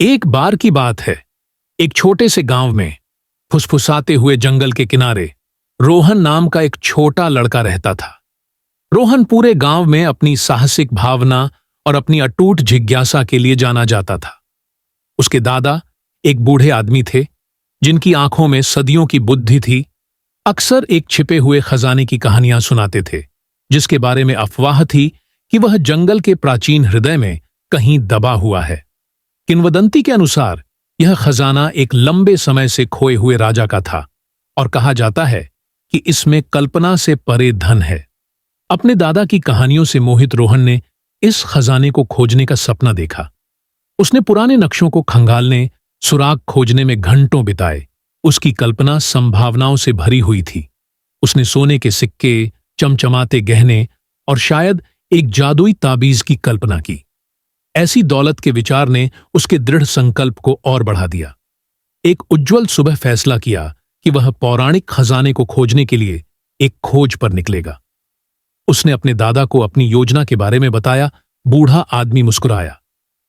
एक बार की बात है, एक छोटे से गांव में फुसफुसाते हुए जंगल के किनारे रोहन नाम का एक छोटा लड़का रहता था। रोहन पूरे गांव में अपनी साहसिक भावना और अपनी अटूट जिज्ञासा के लिए जाना जाता था। उसके दादा एक बूढ़े आदमी थे जिनकी आंखों में सदियों की बुद्धि थी। अक्सर एक छिपे हुए खजाने की कहानियां सुनाते थे, जिसके बारे में अफवाह थी कि वह जंगल के प्राचीन हृदय में कहीं दबा हुआ है। किंवदंती के अनुसार यह खजाना एक लंबे समय से खोए हुए राजा का था और कहा जाता है कि इसमें कल्पना से परे धन है। अपने दादा की कहानियों से मोहित रोहन ने इस खजाने को खोजने का सपना देखा। उसने पुराने नक्शों को खंगालने, सुराग खोजने में घंटों बिताए। उसकी कल्पना संभावनाओं से भरी हुई थी। उसने सोने के सिक्के, चमचमाते गहने और शायद एक जादुई ताबीज की कल्पना की। ऐसी दौलत के विचार ने उसके दृढ़ संकल्प को और बढ़ा दिया। एक उज्ज्वल सुबह फैसला किया कि वह पौराणिक खजाने को खोजने के लिए एक खोज पर निकलेगा। उसने अपने दादा को अपनी योजना के बारे में बताया। बूढ़ा आदमी मुस्कुराया।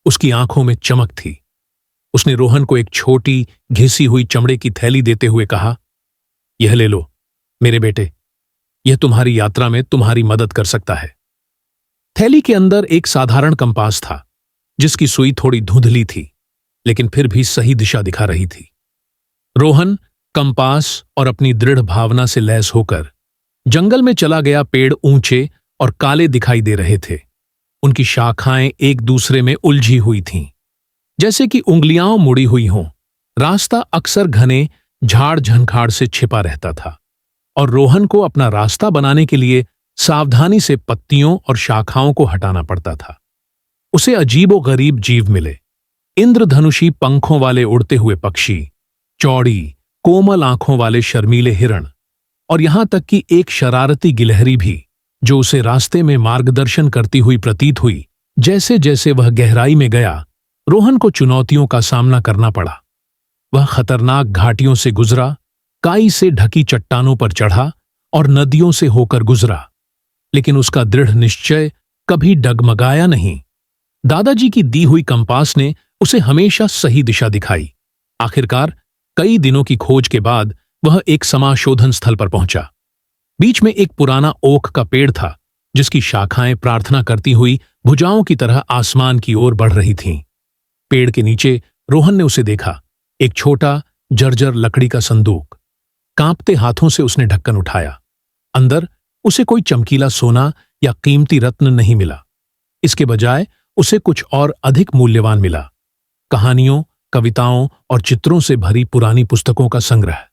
उसकी आंखों में चमक थी। उसने रोहन को एक छोटी घिसी हुई चमड़े की थैली देते हुए कहा, यह ले लो मेरे बेटे, यह तुम्हारी यात्रा में तुम्हारी मदद कर सकता है। थैली के अंदर एक साधारण कंपास था, जिसकी सुई थोड़ी धुंधली थी, लेकिन फिर भी सही दिशा दिखा रही थी। रोहन कंपास और अपनी दृढ़ भावना से लैस होकर जंगल में चला गया। पेड़ ऊंचे और काले दिखाई दे रहे थे। उनकी शाखाएं एक दूसरे में उलझी हुई थीं, जैसे कि उंगलियां मुड़ी हुई हों। रास्ता अक्सर घने झाड़ झंखाड़ से छिपा रहता था और रोहन को अपना रास्ता बनाने के लिए सावधानी से पत्तियों और शाखाओं को हटाना पड़ता था। उसे अजीबोगरीब जीव मिले। इंद्रधनुषी पंखों वाले उड़ते हुए पक्षी, चौड़ी कोमल आंखों वाले शर्मीले हिरण और यहां तक कि एक शरारती गिलहरी भी, जो उसे रास्ते में मार्गदर्शन करती हुई प्रतीत हुई। जैसे जैसे वह गहराई में गया, रोहन को चुनौतियों का सामना करना पड़ा। वह खतरनाक घाटियों से गुजरा, काई से ढकी चट्टानों पर चढ़ा और नदियों से होकर गुजरा, लेकिन उसका दृढ़ निश्चय कभी डगमगाया नहीं। दादाजी की दी हुई कंपास ने उसे हमेशा सही दिशा दिखाई। आखिरकार कई दिनों की खोज के बाद वह एक समाशोधन स्थल पर पहुंचा। बीच में एक पुराना ओक का पेड़ था, जिसकी शाखाएं प्रार्थना करती हुई भुजाओं की तरह आसमान की ओर बढ़ रही थीं। पेड़ के नीचे रोहन ने उसे देखा, एक छोटा जर्जर लकड़ी का संदूक। कांपते हाथों से उसने ढक्कन उठाया। अंदर उसे कोई चमकीला सोना या कीमती रत्न नहीं मिला। इसके बजाय उसे कुछ और अधिक मूल्यवान मिला, कहानियों, कविताओं और चित्रों से भरी पुरानी पुस्तकों का संग्रह।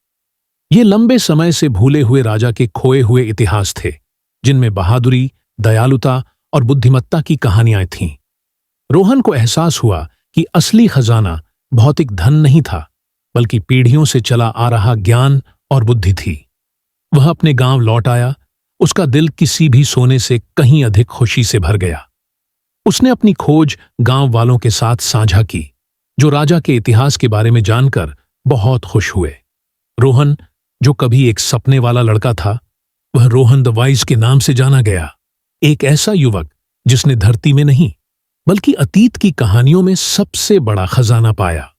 ये लंबे समय से भूले हुए राजा के खोए हुए इतिहास थे, जिनमें बहादुरी, दयालुता और बुद्धिमत्ता की कहानियां थीं। रोहन को एहसास हुआ कि असली खजाना भौतिक धन नहीं था, बल्कि पीढ़ियों से चला आ रहा ज्ञान और बुद्धि थी। वह अपने गांव लौट आया। उसका दिल किसी भी सोने से कहीं अधिक खुशी से भर गया। उसने अपनी खोज गांव वालों के साथ साझा की, जो राजा के इतिहास के बारे में जानकर बहुत खुश हुए। रोहन, जो कभी एक सपने वाला लड़का था, वह रोहन द वाइज के नाम से जाना गया। एक ऐसा युवक जिसने धरती में नहीं, बल्कि अतीत की कहानियों में सबसे बड़ा खजाना पाया।